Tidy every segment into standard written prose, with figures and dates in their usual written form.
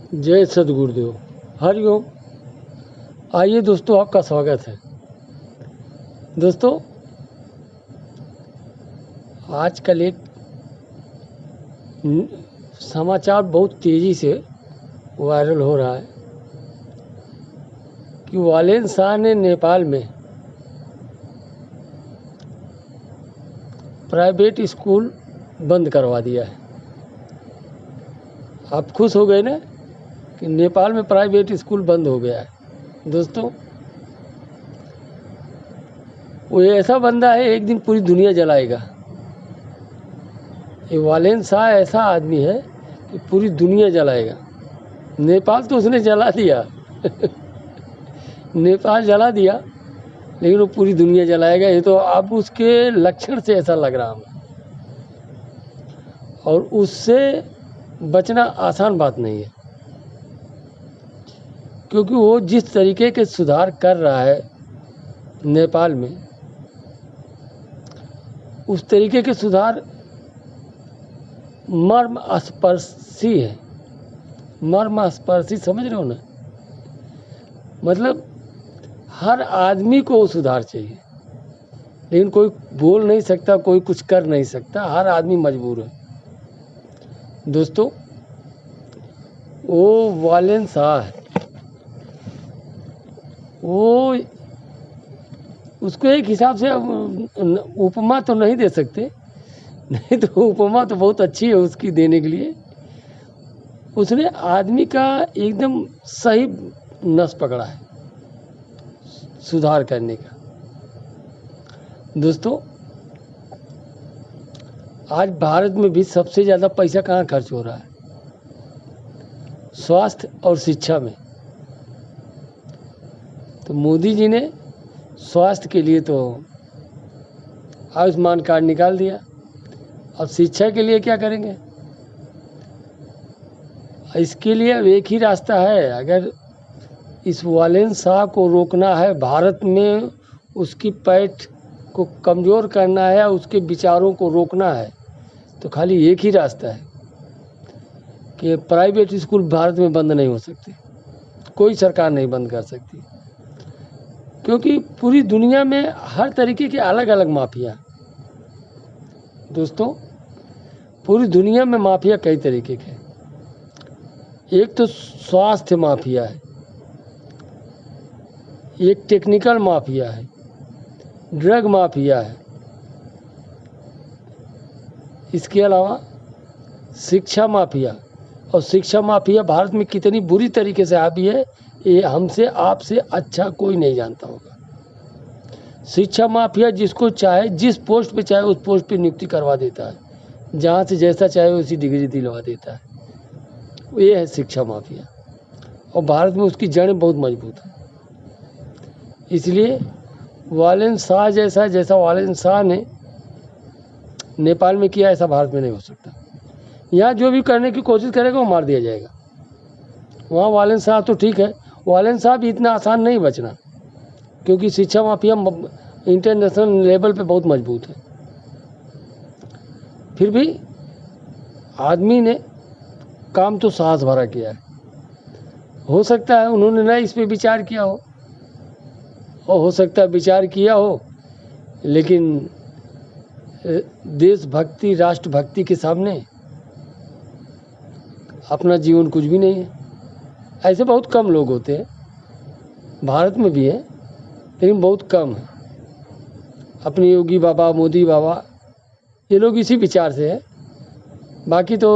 जय सद्गुरुदेव। हरिओम। आइए दोस्तों, आपका स्वागत है। दोस्तों, आजकल एक समाचार बहुत तेज़ी से वायरल हो रहा है कि वालेन शाह ने नेपाल में प्राइवेट स्कूल बंद करवा दिया है। आप खुश हो गए ना कि नेपाल में प्राइवेट स्कूल बंद हो गया है। दोस्तों, वो ऐसा बंदा है, एक दिन पूरी दुनिया जलाएगा। ये वालेन शाह ऐसा आदमी है कि पूरी दुनिया जलाएगा। नेपाल तो उसने जला दिया नेपाल जला दिया, लेकिन वो पूरी दुनिया जलाएगा। ये तो अब उसके लक्षण से ऐसा लग रहा है, और उससे बचना आसान बात नहीं है, क्योंकि वो जिस तरीके के सुधार कर रहा है नेपाल में, उस तरीके के सुधार मर्म स्पर्शी है। मर्म स्पर्शी, समझ रहे हो ना? मतलब हर आदमी को वो सुधार चाहिए, लेकिन कोई बोल नहीं सकता, कोई कुछ कर नहीं सकता, हर आदमी मजबूर है। दोस्तों, वो वालेन शाह है, वो उसको एक हिसाब से उपमा तो नहीं दे सकते, नहीं तो उपमा तो बहुत अच्छी है उसकी देने के लिए। उसने आदमी का एकदम सही नस पकड़ा है सुधार करने का। दोस्तों, आज भारत में भी सबसे ज़्यादा पैसा कहाँ खर्च हो रहा है? स्वास्थ्य और शिक्षा में। तो मोदी जी ने स्वास्थ्य के लिए तो आयुष्मान कार्ड निकाल दिया। अब शिक्षा के लिए क्या करेंगे? इसके लिए अब एक ही रास्ता है। अगर इस वालेन शाह को रोकना है, भारत में उसकी पैठ को कमज़ोर करना है, उसके विचारों को रोकना है, तो खाली एक ही रास्ता है कि प्राइवेट स्कूल भारत में बंद नहीं हो सकते। कोई सरकार नहीं बंद कर सकती, क्योंकि पूरी दुनिया में हर तरीके के अलग अलग माफिया। दोस्तों, पूरी दुनिया में माफिया कई तरीके के। एक तो स्वास्थ्य माफिया है, एक टेक्निकल माफिया है, ड्रग माफिया है, इसके अलावा शिक्षा माफिया। और शिक्षा माफिया भारत में कितनी बुरी तरीके से हावी है, ये हमसे आपसे अच्छा कोई नहीं जानता होगा। शिक्षा माफिया जिसको चाहे, जिस पोस्ट पे चाहे उस पोस्ट पे नियुक्ति करवा देता है, जहाँ से जैसा चाहे उसी डिग्री दिलवा देता है। ये है शिक्षा माफिया, और भारत में उसकी जड़ें बहुत मजबूत हैं। इसलिए वालेन शाह जैसा वालेन शाह ने नेपाल में किया, ऐसा भारत में नहीं हो सकता। यहाँ जो भी करने की कोशिश करेगा वो मार दिया जाएगा। वहाँ वालेन शाह तो ठीक है, वालेन शाह भी इतना आसान नहीं बचना, क्योंकि शिक्षा माफिया इंटरनेशनल लेवल पे बहुत मजबूत है। फिर भी आदमी ने काम तो साहस भरा किया है। हो सकता है उन्होंने ना इस पे विचार किया हो, और हो सकता है विचार किया हो, लेकिन देशभक्ति, राष्ट्रभक्ति के सामने अपना जीवन कुछ भी नहीं है। ऐसे बहुत कम लोग होते हैं, भारत में भी है, लेकिन बहुत कम है। अपने योगी बाबा, मोदी बाबा, ये लोग इसी विचार से है। बाकी तो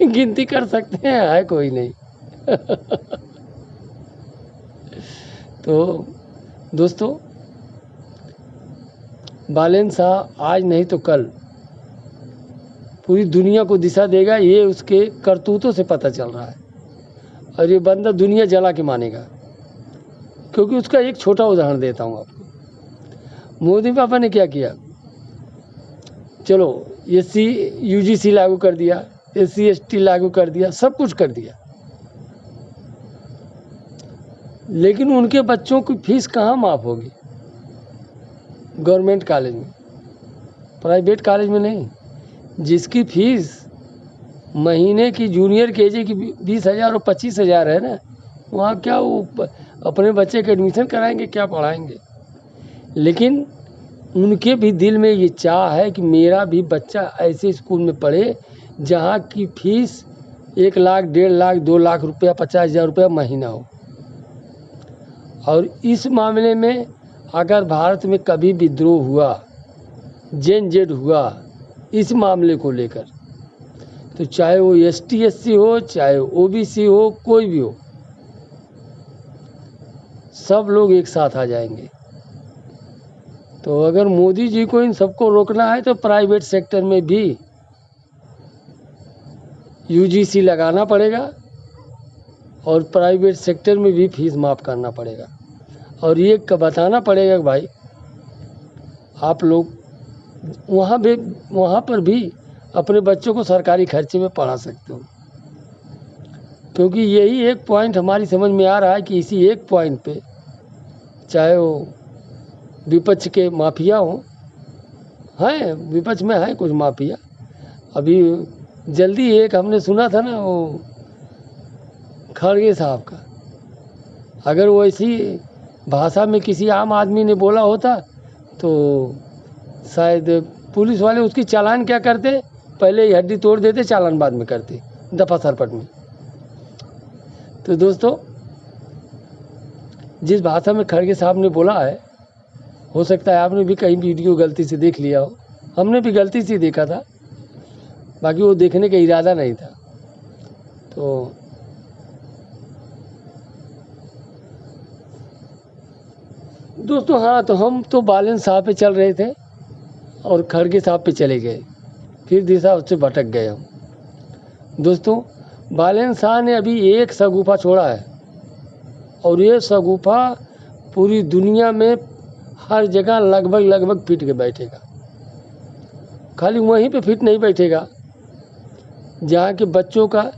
गिनती कर सकते हैं, है कोई नहीं तो दोस्तों, वालेन शाह आज नहीं तो कल पूरी दुनिया को दिशा देगा। ये उसके करतूतों से पता चल रहा है, और ये बंदा दुनिया जला के मानेगा। क्योंकि उसका एक छोटा उदाहरण देता हूँ आपको। मोदी पापा ने क्या किया? चलो, UGC लागू कर दिया, SC ST लागू कर दिया, सब कुछ कर दिया, लेकिन उनके बच्चों की फीस कहाँ माफ़ होगी? गवर्नमेंट कॉलेज में, प्राइवेट कॉलेज में नहीं। जिसकी फीस महीने की जूनियर केजी की 20,000 और 25,000 है ना, वहाँ क्या वो अपने बच्चे के एडमिशन कराएंगे, क्या पढ़ाएंगे। लेकिन उनके भी दिल में ये चाह है कि मेरा भी बच्चा ऐसे स्कूल में पढ़े जहाँ की फीस 1 लाख, 1.5 लाख, 2 लाख रुपया, 50,000 रुपया महीना हो। और इस मामले में अगर भारत में कभी विद्रोह हुआ, जेनजेड हुआ इस मामले को लेकर, तो चाहे वो ST SC हो, चाहे OBC हो, कोई भी हो, सब लोग एक साथ आ जाएंगे। तो अगर मोदी जी को इन सबको रोकना है तो प्राइवेट सेक्टर में भी UGC लगाना पड़ेगा और प्राइवेट सेक्टर में भी फीस माफ़ करना पड़ेगा। और ये बताना पड़ेगा कि भाई आप लोग वहाँ पर भी अपने बच्चों को सरकारी खर्चे में पढ़ा सकते हो। क्योंकि यही एक पॉइंट हमारी समझ में आ रहा है कि इसी एक पॉइंट पे, चाहे वो विपक्ष के माफिया हों, हैं विपक्ष में है कुछ माफिया। अभी जल्दी एक हमने सुना था ना, वो खड़गे साहब का, अगर वो ऐसी भाषा में किसी आम आदमी ने बोला होता तो शायद पुलिस वाले उसकी चालान क्या करते, पहले ही हड्डी तोड़ देते, चालान बाद में करते दफा सरपट में। तो दोस्तों, जिस भाषा में खड़गे साहब ने बोला है, हो सकता है आपने भी कहीं वीडियो गलती से देख लिया हो, हमने भी गलती से देखा था, बाकी वो देखने का इरादा नहीं था। तो दोस्तों, हाँ, तो हम तो बालन साहब पे चल रहे थे और खड़गे साहब पे चले गए, फिर दिशा उससे भटक गए हम। दोस्तों, बालन साहब ने अभी एक शगुफा छोड़ा है और ये शगुफा पूरी दुनिया में हर जगह लगभग फिट के बैठेगा। खाली वहीं पे फिट नहीं बैठेगा जहाँ के बच्चों का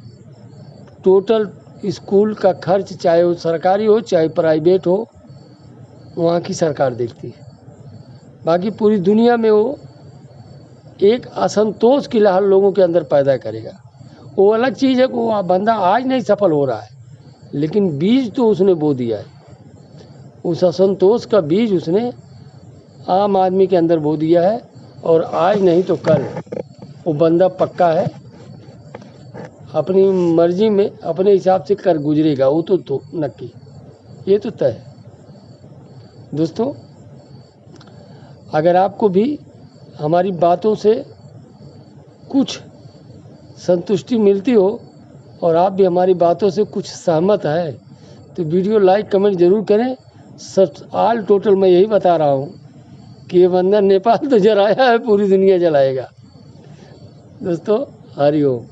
टोटल स्कूल का खर्च, चाहे वो सरकारी हो चाहे प्राइवेट हो, वहाँ की सरकार देखती है। बाकी पूरी दुनिया में वो एक असंतोष की लहर लोगों के अंदर पैदा करेगा। वो अलग चीज़ है कि वो बंदा आज नहीं सफल हो रहा है, लेकिन बीज तो उसने बो दिया है। उस असंतोष का बीज उसने आम आदमी के अंदर बो दिया है और आज नहीं तो कल वो बंदा पक्का है, अपनी मर्जी में अपने हिसाब से कर गुजरेगा, वो तो नक्की, ये तो तय है। दोस्तों, अगर आपको भी हमारी बातों से कुछ संतुष्टि मिलती हो और आप भी हमारी बातों से कुछ सहमत है तो वीडियो लाइक कमेंट ज़रूर करें। सब आल टोटल मैं यही बता रहा हूँ कि ये बंदा नेपाल तो जलाया है, पूरी दुनिया जलाएगा। दोस्तों, हरि ओम।